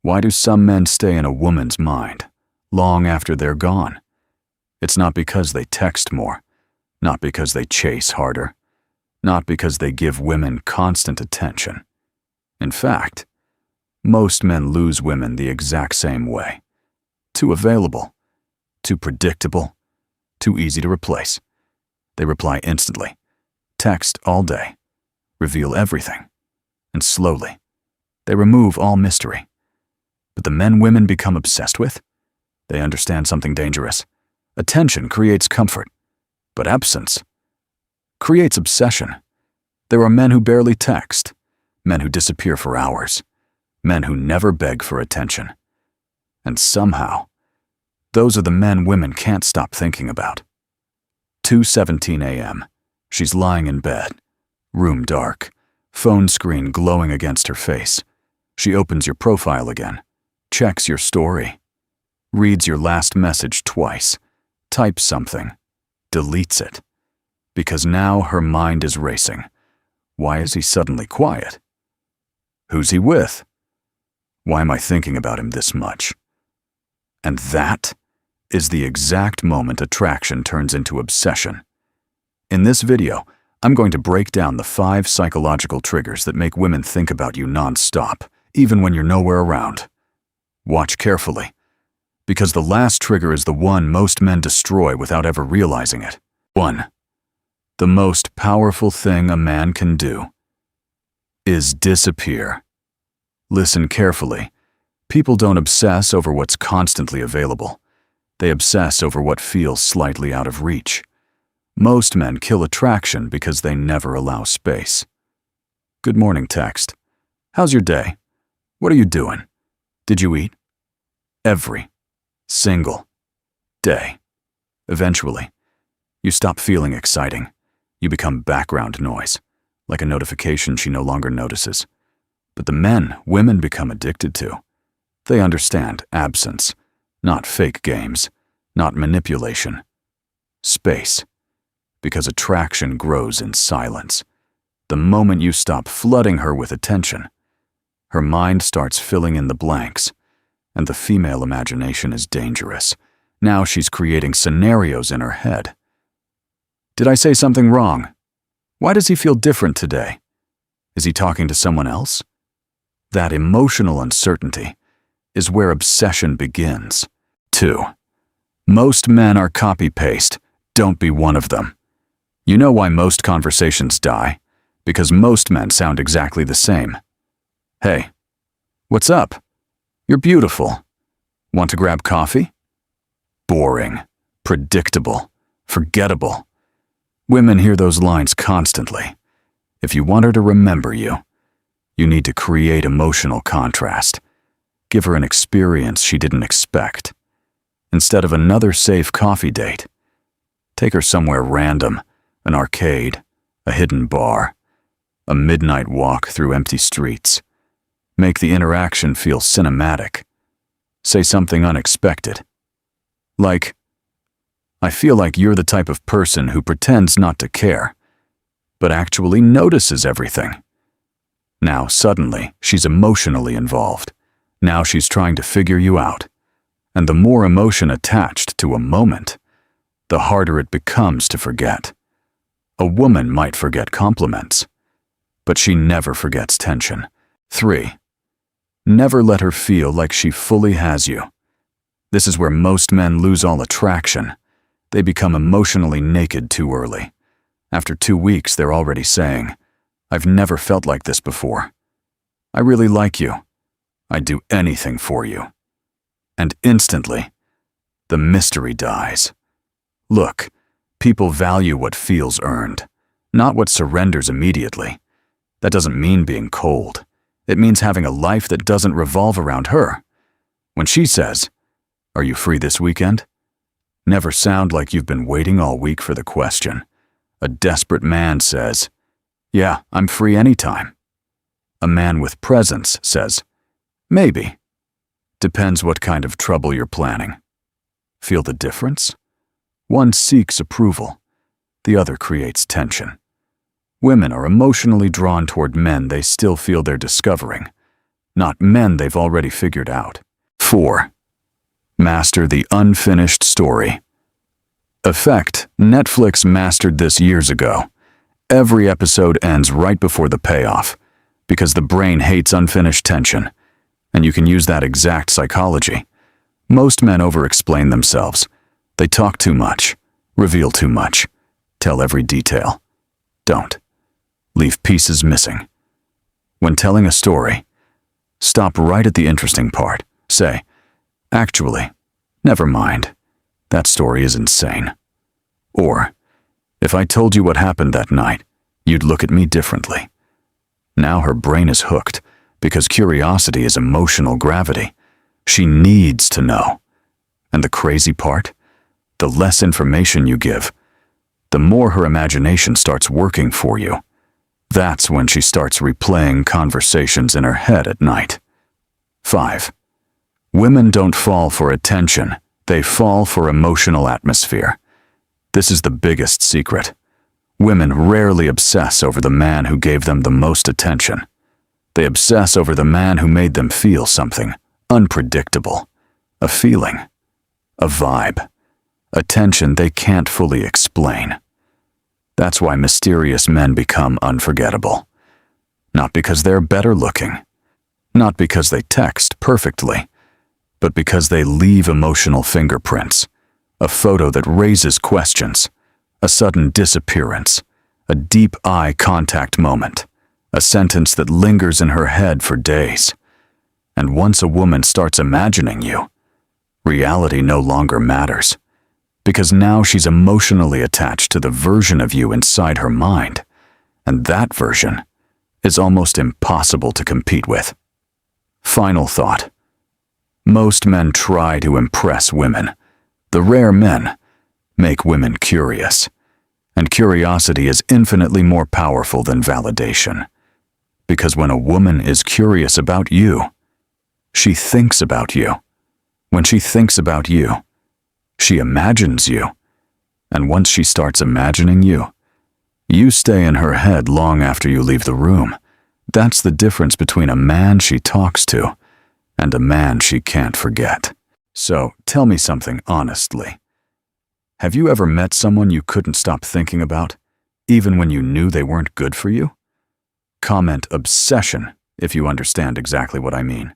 Why do some men stay in a woman's mind long after they're gone? It's not because they text more, not because they chase harder, not because they give women constant attention. In fact, most men lose women the exact same way. Too available, too predictable, too easy to replace. They reply instantly, text all day, reveal everything, and slowly, they remove all mystery. But the men women become obsessed with? They understand something dangerous. Attention creates comfort, but absence creates obsession. There are men who barely text, men who disappear for hours, men who never beg for attention. And somehow, those are the men women can't stop thinking about. 2:17 a.m. She's lying in bed, room dark, phone screen glowing against her face. She opens your profile again, checks your story, reads your last message twice, types something, deletes it. Because now her mind is racing. Why is he suddenly quiet? Who's he with? Why am I thinking about him this much? And that is the exact moment attraction turns into obsession. In this video, I'm going to break down the 5 psychological triggers that make women think about you non-stop, even when you're nowhere around. Watch carefully, because the last trigger is the one most men destroy without ever realizing it. 1. The most powerful thing a man can do is disappear. Listen carefully. People don't obsess over what's constantly available. They obsess over what feels slightly out of reach. Most men kill attraction because they never allow space. Good morning text. How's your day? What are you doing? Did you eat? Every single day. Eventually, you stop feeling exciting. You become background noise, like a notification she no longer notices. But the men women become addicted to, they understand absence, not fake games, not manipulation. Space. Because attraction grows in silence. The moment you stop flooding her with attention, her mind starts filling in the blanks, and the female imagination is dangerous. Now she's creating scenarios in her head. Did I say something wrong? Why does he feel different today? Is he talking to someone else? That emotional uncertainty is where obsession begins. 2. Most men are copy-paste. Don't be one of them. You know why most conversations die? Because most men sound exactly the same. Hey, what's up? You're beautiful. Want to grab coffee? Boring, predictable, forgettable. Women hear those lines constantly. If you want her to remember you, you need to create emotional contrast. Give her an experience she didn't expect. Instead of another safe coffee date, take her somewhere random, an arcade, a hidden bar, a midnight walk through empty streets. Make the interaction feel cinematic. Say something unexpected. Like, I feel like you're the type of person who pretends not to care, but actually notices everything. Now suddenly, she's emotionally involved. Now she's trying to figure you out. And the more emotion attached to a moment, the harder it becomes to forget. A woman might forget compliments, but she never forgets tension. 3. Never let her feel like she fully has you. This is where most men lose all attraction. They become emotionally naked too early. After 2 weeks, they're already saying, I've never felt like this before. I really like you. I'd do anything for you. And instantly, the mystery dies. Look, people value what feels earned, not what surrenders immediately. That doesn't mean being cold. It means having a life that doesn't revolve around her. When she says, Are you free this weekend? Never sound like you've been waiting all week for the question. A desperate man says, Yeah, I'm free anytime. A man with presence says, Maybe. Depends what kind of trouble you're planning. Feel the difference? One seeks approval. The other creates tension. Women are emotionally drawn toward men they still feel they're discovering. not men they've already figured out. 4. Master the unfinished story. Effect: Netflix mastered this years ago. Every episode ends right before the payoff, because the brain hates unfinished tension, and you can use that exact psychology. Most men over-explain themselves. They talk too much, reveal too much, tell every detail. Don't. Leave pieces missing. When telling a story, stop right at the interesting part. Say, "Actually, never mind. That story is insane." Or, "If I told you what happened that night, you'd look at me differently." Now her brain is hooked, because curiosity is emotional gravity. She needs to know. And the crazy part? The less information you give, the more her imagination starts working for you. That's when she starts replaying conversations in her head at night. 5. Women don't fall for attention, they fall for emotional atmosphere. This is the biggest secret. Women rarely obsess over the man who gave them the most attention. They obsess over the man who made them feel something unpredictable, a feeling, a vibe, a tension they can't fully explain. That's why mysterious men become unforgettable. Not because they're better looking, not because they text perfectly, but because they leave emotional fingerprints, a photo that raises questions, a sudden disappearance, a deep eye contact moment, a sentence that lingers in her head for days. And once a woman starts imagining you, reality no longer matters, because now she's emotionally attached to the version of you inside her mind, and that version is almost impossible to compete with. Final thought. Most men try to impress women. The rare men make women curious, and curiosity is infinitely more powerful than validation. Because when a woman is curious about you, she thinks about you. When she thinks about you, she imagines you. And once she starts imagining you, you stay in her head long after you leave the room. That's the difference between a man she talks to and a man she can't forget. So, tell me something honestly. Have you ever met someone you couldn't stop thinking about, even when you knew they weren't good for you? Comment obsession if you understand exactly what I mean.